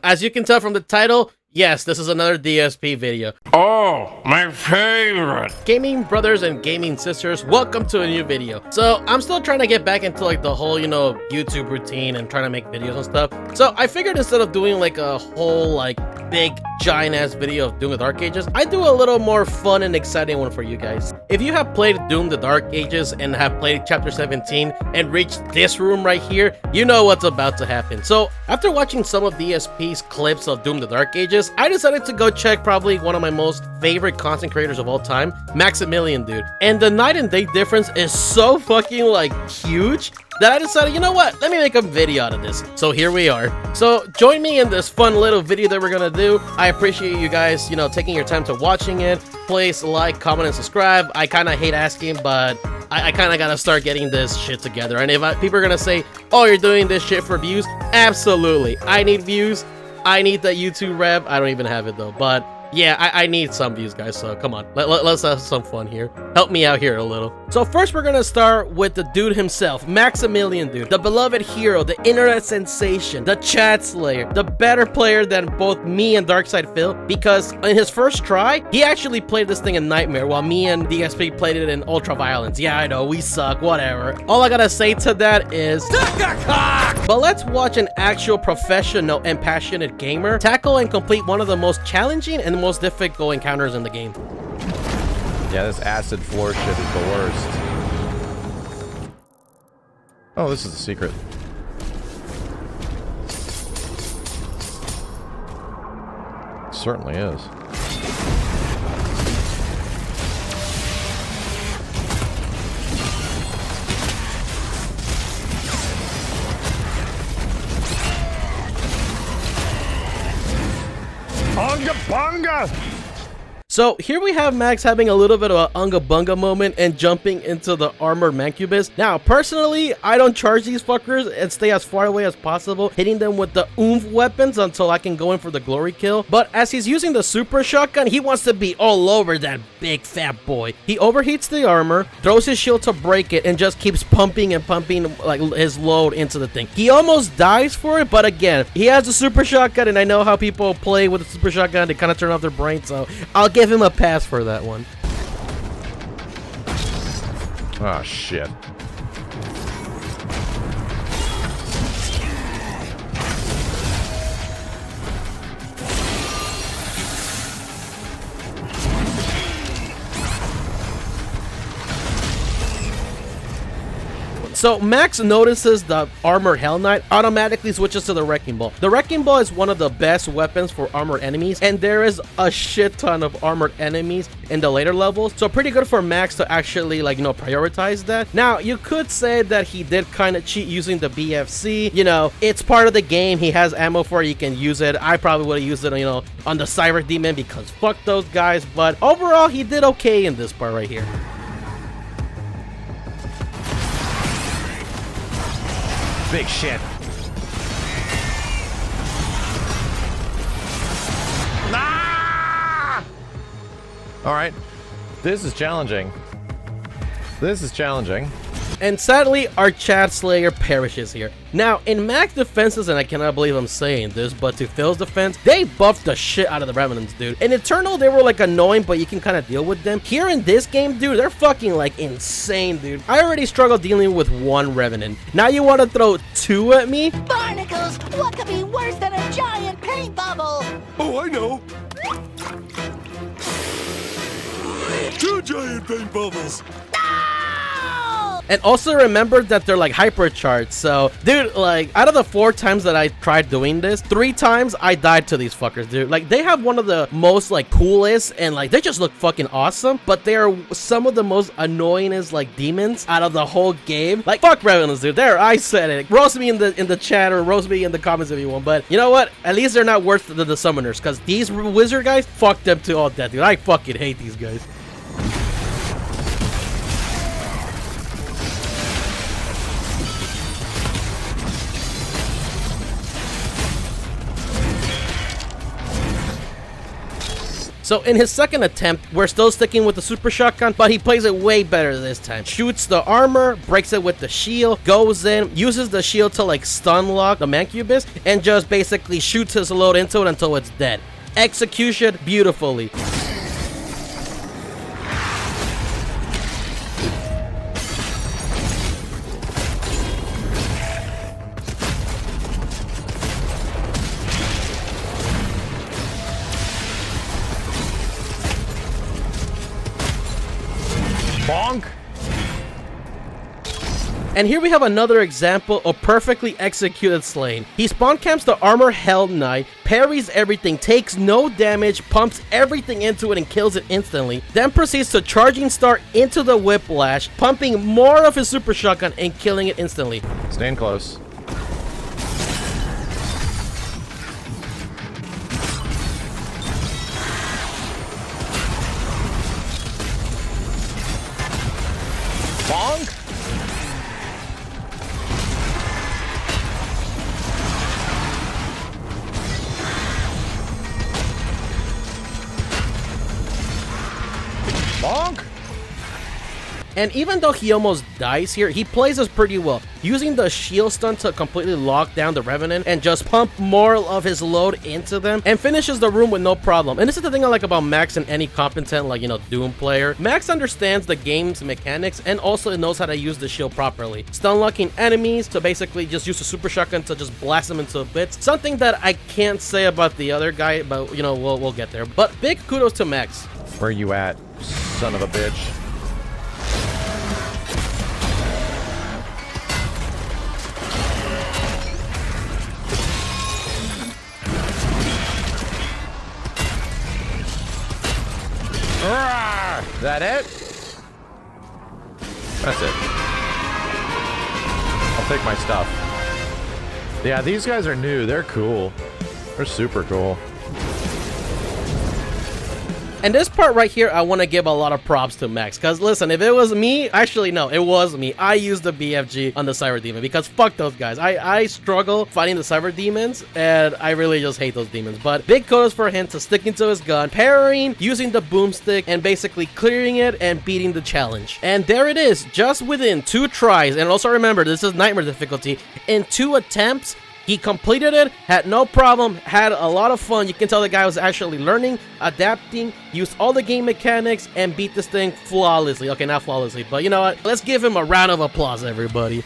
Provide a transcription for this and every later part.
As you can tell from the title, yes, this is another DSP video. Oh, my favorite. Gaming brothers and gaming sisters, welcome to a new video. So I'm still trying to get back into like the whole, YouTube routine and trying to make videos and stuff. So I figured instead of doing like a whole like big giant ass video of Doom the Dark Ages, I do a little more fun and exciting one for you guys. If you have played Doom the Dark Ages and have played chapter 17 and reached this room right here, you know what's about to happen. So after watching some of DSP's clips of Doom the Dark Ages, I decided to go check probably one of my most favorite content creators of all time, Maximilian, dude. And the night and day difference is so fucking like huge that I decided, you know what, let me make a video out of this. So here we are. So join me in this fun little video that we're gonna do. I appreciate you guys, taking your time to watching it. Please like, comment, and subscribe. I kind of hate asking, but I kind of gotta start getting this shit together. And if people are gonna say, oh, you're doing this shit for views, absolutely. I need views. I need the YouTube rev. I don't even have it though, but yeah, I need some views, guys, so come on. Let's have some fun here. Help me out here a little. So first, we're gonna start with the dude himself, Maximilian, dude. The beloved hero, the internet sensation, the chat slayer, the better player than both me and DarkSydePhil, because in his first try, he actually played this thing in Nightmare, while me and DSP played it in Ultraviolence. Yeah, I know, we suck, whatever. All I gotta say to that is... But let's watch an actual professional and passionate gamer tackle and complete one of the most challenging and most difficult encounters in the game. Yeah, this acid floor shit is the worst. Oh, this is a secret. It certainly is. Unga bunga! So here we have Max having a little bit of an unga bunga moment and jumping into the armored mancubus. Now, personally, I don't charge these fuckers and stay as far away as possible, hitting them with the oomph weapons until I can go in for the glory kill. But as he's using the super shotgun, he wants to be all over that big fat boy. He overheats the armor, throws his shield to break it, and just keeps pumping and pumping like his load into the thing. He almost dies for it, but again, he has a super shotgun, and I know how people play with a super shotgun. They kind of turn off their brain, so I'll give him a pass for that one. Oh, shit. So Max notices the armored Hell Knight, automatically switches to the Wrecking Ball. The Wrecking Ball is one of the best weapons for armored enemies, and there is a shit ton of armored enemies in the later levels, so pretty good for Max to actually prioritize that. Now, you could say that he did kind of cheat using the BFC. It's part of the game. He has ammo for it. He can use it. I probably would have used it, on the Cyber Demon because fuck those guys, but overall, he did okay in this part right here. Big shit. Ah! All right. This is challenging. This is challenging. And sadly, our Chat Slayer perishes here. Now, in Mac's defenses, and I cannot believe I'm saying this, but to Phil's defense, they buffed the shit out of the Revenants, dude. In Eternal, they were annoying, but you can kind of deal with them. Here in this game, dude, they're fucking insane, dude. I already struggled dealing with one Revenant. Now you want to throw two at me? Barnacles! What could be worse than a giant paint bubble? Oh, I know. 2 giant paint bubbles. And also remember that they're hypercharged. So, dude, out of the 4 times that I tried doing this, 3 times I died to these fuckers, dude. They have one of the most coolest and they just look fucking awesome, but they are some of the most annoyingest demons out of the whole game. Fuck Revenants, dude. There, I said it. Roast me in the chat or roast me in the comments if you want, but you know what? At least they're not worse than the summoners, because these wizard guys, fuck them to all death, dude. I fucking hate these guys. So in his second attempt, we're still sticking with the super shotgun, but he plays it way better this time. Shoots the armor, breaks it with the shield, goes in, uses the shield to like stun lock the Mancubus, and just basically shoots his load into it until it's dead. Execution beautifully. Bonk. And here we have another example of perfectly executed slaying. He spawn camps the armor held knight, parries everything, takes no damage, pumps everything into it and kills it instantly, then proceeds to charging star into the whiplash, pumping more of his super shotgun and killing it instantly. Staying close. Bonk. Bonk. And even though he almost dies here, he plays this pretty well, using the shield stun to completely lock down the Revenant and just pump more of his load into them and finishes the room with no problem. And this is the thing I like about Max and any competent, like, you know, Doom player. Max understands the game's mechanics and also knows how to use the shield properly. Stun locking enemies to basically just use a super shotgun to just blast them into bits. Something that I can't say about the other guy, but, you know, we'll get there. But big kudos to Max. Where you at, son of a bitch? Is that it? That's it. I'll take my stuff. Yeah, these guys are new. They're cool. They're super cool. And this part right here, I want to give a lot of props to Max. Because listen, if it was me, actually no, it was me. I used the BFG on the Cyber Demon because fuck those guys. I struggle fighting the Cyber Demons and I really just hate those demons. But big kudos for him to sticking to his gun, parrying, using the boomstick, and basically clearing it and beating the challenge. And there it is, just within 2 tries. And also remember, this is Nightmare difficulty. In 2 attempts, he completed it, had no problem, had a lot of fun. You can tell the guy was actually learning, adapting, used all the game mechanics, and beat this thing flawlessly. Okay, not flawlessly, but you know what? Let's give him a round of applause, everybody.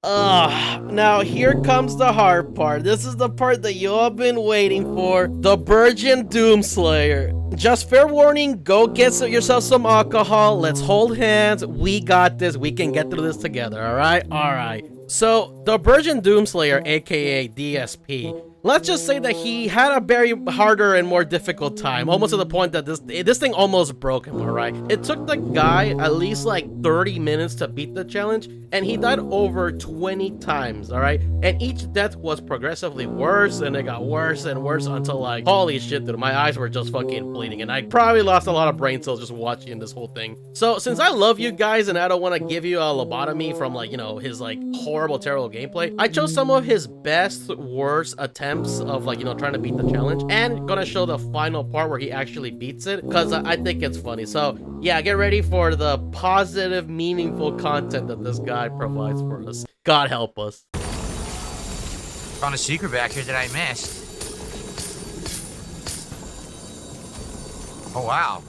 Now here comes the hard part. This is the part that you all been waiting for. The Virgin Doomslayer. Just fair warning, go get yourself some alcohol. Let's hold hands. We got this. We can get through this together, alright? Alright. So, the Virgin Doomslayer, aka DSP, let's just say that he had a very harder and more difficult time, almost to the point that this thing almost broke him, alright? It took the guy at least like 30 minutes to beat the challenge, and he died over 20 times, alright? And each death was progressively worse, and it got worse and worse until like, holy shit, dude, my eyes were just fucking bleeding, and I probably lost a lot of brain cells just watching this whole thing. So, since I love you guys and I don't want to give you a lobotomy from like, you know, his like horrible, terrible gameplay, I chose some of his best, worst attempts of like, you know, trying to beat the challenge, and gonna show the final part where he actually beats it, because I think it's funny. So yeah, get ready for the positive, meaningful content that this guy provides for us. God help us. Found a secret back here that I missed. Oh wow.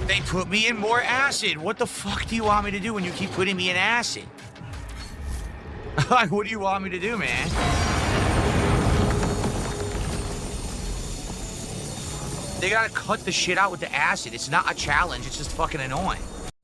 They put me in more acid. What the fuck do you want me to do when you keep putting me in acid? Like, what do you want me to do, man? They gotta cut the shit out with the acid. It's not a challenge. It's just fucking annoying.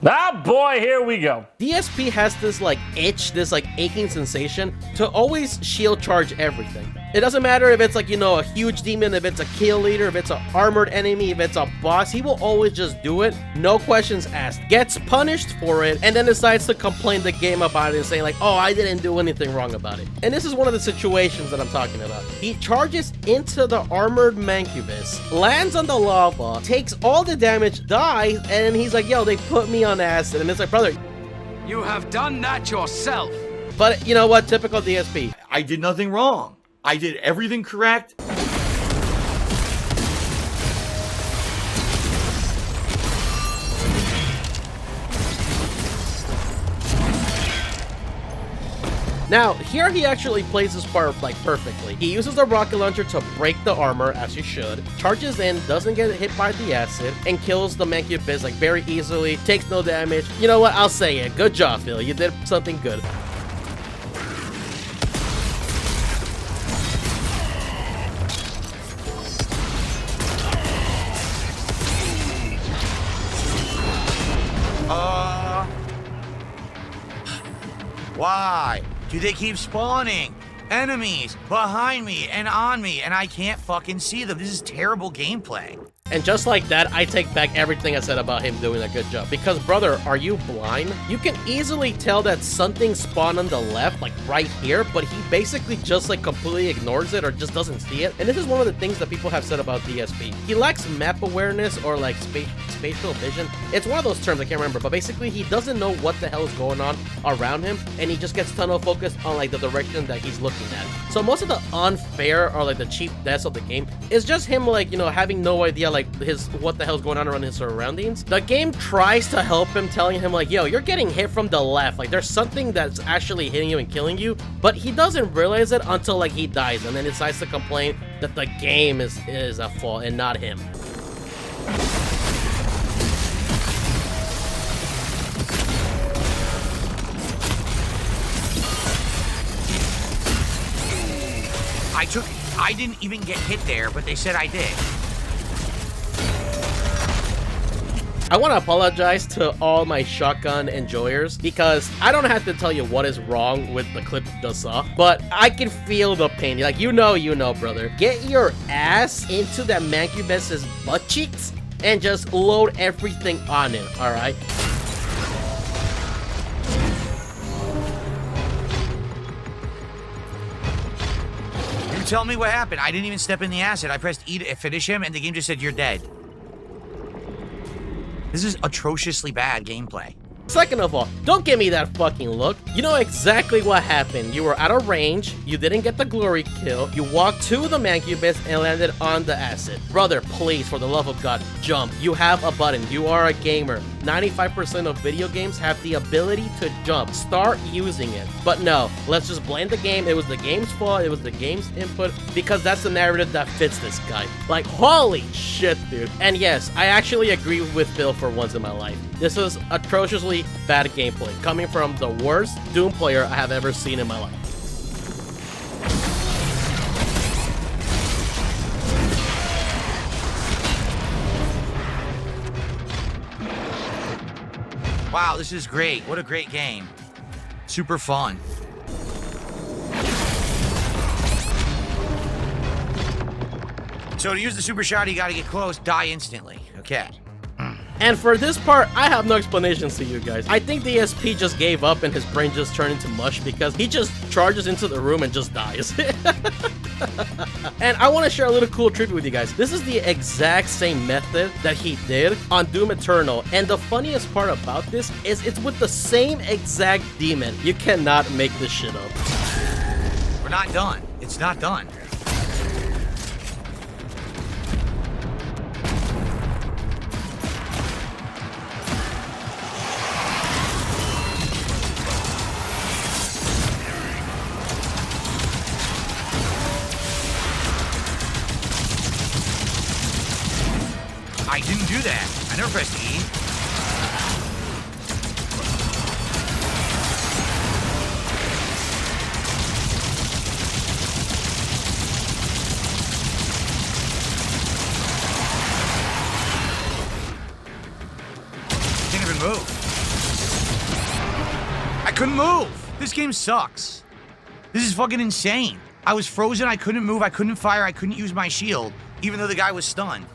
Ah, boy, here we go. DSP has this like itch, this like aching sensation to always shield charge everything. It doesn't matter if it's like, you know, a huge demon, if it's a kill leader, if it's an armored enemy, if it's a boss, he will always just do it, no questions asked, gets punished for it, and then decides to complain the game about it and say like, oh, I didn't do anything wrong about it. And this is one of the situations that I'm talking about. He charges into the armored Mancubus, lands on the lava, takes all the damage, dies, and then he's like, yo, they put me on acid. And it's like, brother, You have done that yourself. but you know what? Typical DSP. I did nothing wrong. I did everything correct. Now, here he actually plays his part like perfectly. He uses the rocket launcher to break the armor, as you should, charges in, doesn't get hit by the acid, and kills the Mancubus like very easily, takes no damage. You know what? I'll say it. Good job, Phil. You did something good. Why do they keep spawning enemies behind me and on me, and I can't fucking see them? This is terrible gameplay. And just like that, I take back everything I said about him doing a good job. Because, brother, are you blind? You can easily tell that something spawned on the left, like right here, but he basically just like completely ignores it or just doesn't see it. And this is one of the things that people have said about DSP. He lacks map awareness or like spatial vision. It's one of those terms, I can't remember, but basically he doesn't know what the hell is going on around him, and he just gets tunnel focused on like the direction that he's looking at. So most of the unfair or like the cheap deaths of the game is just him like, you know, having no idea like what the hell's going on around his surroundings. The game tries to help him, telling him like, yo, you're getting hit from the left, like there's something that's actually hitting you and killing you, but he doesn't realize it until like he dies, and then decides to complain that the game is at fault and not him. I didn't even get hit there, but they said I did. I want to apologize to all my shotgun enjoyers because I don't have to tell you what is wrong with the clip you just saw, but I can feel the pain. Like, you know, brother. Get your ass into that Mancubus's butt cheeks and just load everything on it, all right? You tell me what happened. I didn't even step in the acid. I pressed E to finish him, and the game just said, you're dead. This is atrociously bad gameplay. Second of all, don't give me that fucking look. You know exactly what happened. You were out of range, you didn't get the glory kill, you walked to the Mancubus and landed on the acid. Brother, please, for the love of God, jump. You have a button. You are a gamer. 95% of video games have the ability to jump. Start using it. But no, let's just blame the game. It was the game's fault. It was the game's input, because that's the narrative that fits this guy. Like, holy shit, dude. And yes, I actually agree with Phil for once in my life. This is atrociously bad gameplay, coming from the worst Doom player I have ever seen in my life. Wow, this is great. What a great game. Super fun. So to use the super shot, you gotta get close, die instantly. Okay. And for this part, I have no explanations to you guys. I think the SP just gave up and his brain just turned into mush because he just charges into the room and just dies. And I want to share a little cool trivia with you guys. This is the exact same method that he did on Doom Eternal. And the funniest part about this is it's with the same exact demon. You cannot make this shit up. We're not done. It's not done. I didn't do that. I never pressed E. Can't even move. I couldn't move. This game sucks. This is fucking insane. I was frozen, I couldn't move, I couldn't fire, I couldn't use my shield, even though the guy was stunned.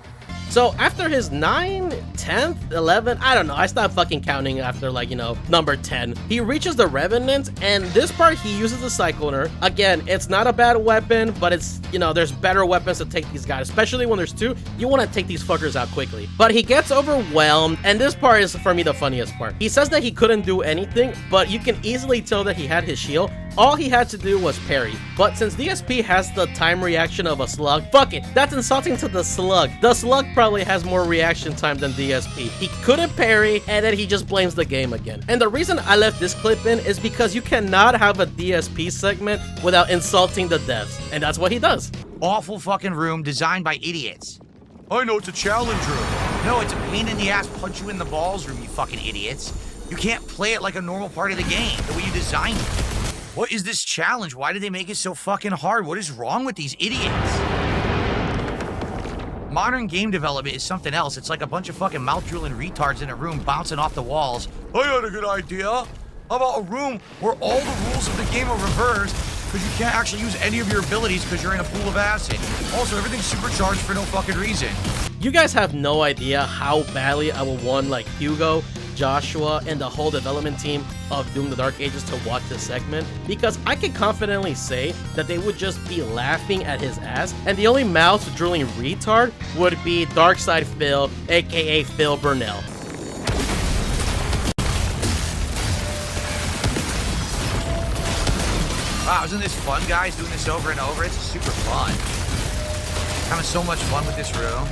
So after his 9, 10th, 11, I don't know, I stopped fucking counting after like, you know, number 10. He reaches the Revenant, and this part he uses the Cycloner. Again, it's not a bad weapon, but it's, you know, there's better weapons to take these guys, especially when there's 2. You want to take these fuckers out quickly. But he gets overwhelmed, and this part is for me the funniest part. He says that he couldn't do anything, but you can easily tell that he had his shield. All he had to do was parry. But since DSP has the time reaction of a slug, fuck it, that's insulting to the slug. The slug probably has more reaction time than DSP. He couldn't parry, and then he just blames the game again. And the reason I left this clip in is because you cannot have a DSP segment without insulting the devs, and that's what he does. Awful fucking room designed by idiots. I know it's a challenge room. No, it's a pain in the ass punch you in the balls room, you fucking idiots. You can't play it like a normal part of the game, the way you designed it. What is this challenge? Why did they make it so fucking hard? What is wrong with these idiots? Modern game development is something else. It's like a bunch of fucking mouth-drooling retards in a room bouncing off the walls. I had a good idea. How about a room where all the rules of the game are reversed because you can't actually use any of your abilities because you're in a pool of acid. Also, everything's supercharged for no fucking reason. You guys have no idea how badly I would want like Hugo, Joshua, and the whole development team of Doom the Dark Ages to watch this segment, because I can confidently say that they would just be laughing at his ass, and the only mouth-drooling retard would be DarkSydePhil, aka Phil Burnell. Wow, isn't this fun, guys? Doing this over and over? It's super fun. Having so much fun with this room.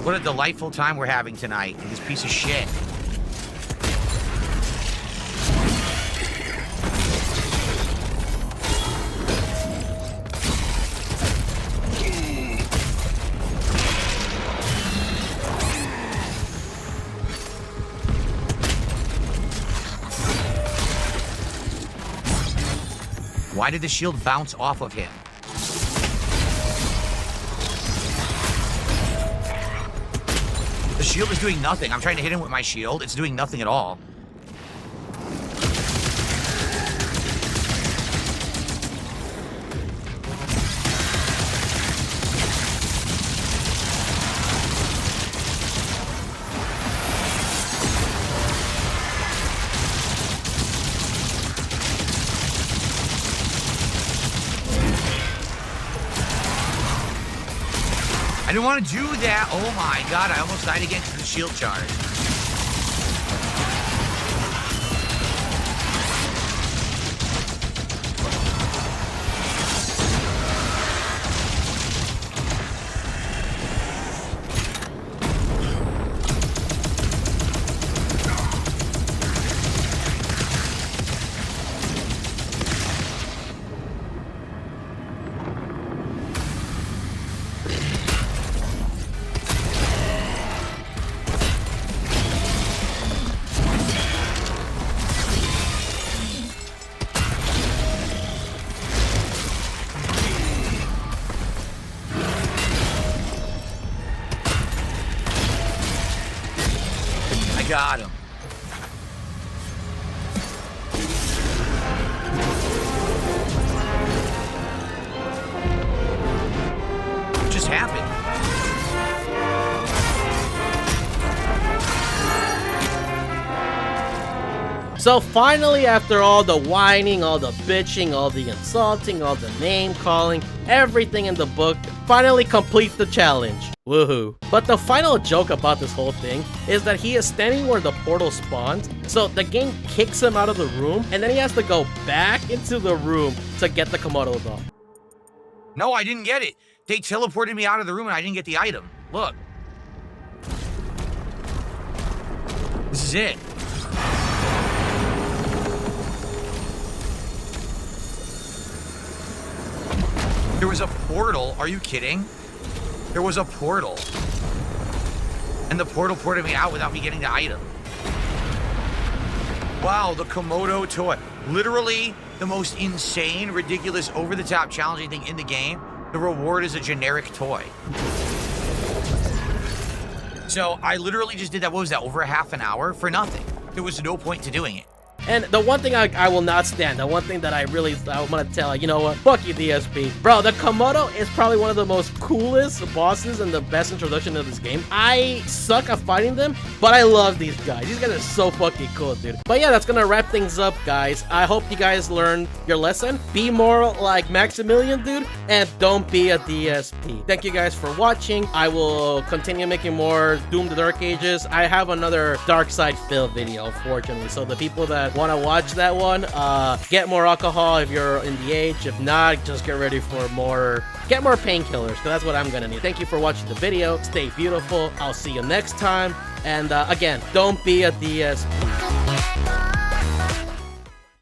What a delightful time we're having tonight in this piece of shit. Why did the shield bounce off of him? The shield is doing nothing. I'm trying to hit him with my shield. It's doing nothing at all. I didn't want to do that. Oh my god, I almost died again to the shield charge. Got him. What just happened? So finally, after all the whining, all the bitching, all the insulting, all the name calling, everything in the book finally completes the challenge. Woohoo. But the final joke about this whole thing is that he is standing where the portal spawns, so the game kicks him out of the room, and then he has to go back into the room to get the Komodo doll. No, I didn't get it. They teleported me out of the room and I didn't get the item. Look. This is it. There was a portal. Are you kidding? There was a portal. And the portal ported me out without me getting the item. Wow, the Komodo toy. Literally the most insane, ridiculous, over-the-top, challenging thing in the game. The reward is a generic toy. So I literally just did that, what was that, over a half an hour for nothing. There was no point to doing it. And the one thing I will not stand, the one thing that I want to tell, you know what, fuck you, DSP. Bro, the Komodo is probably one of the most coolest bosses and the best introduction to this game. I suck at fighting them, but I love these guys. These guys are so fucking cool, dude. But yeah, that's gonna wrap things up, guys. I hope you guys learned your lesson. Be more like Maximilian, dude, and don't be a DSP. Thank you guys for watching. I will continue making more Doom the Dark Ages. I have another DarkSydePhil video, unfortunately, so the people that want to watch that one, get more alcohol if you're in the age. If not, just get ready for get more painkillers, because that's what I'm gonna need. Thank you for watching the video. Stay beautiful. I'll see you next time. And again, don't be a DSP.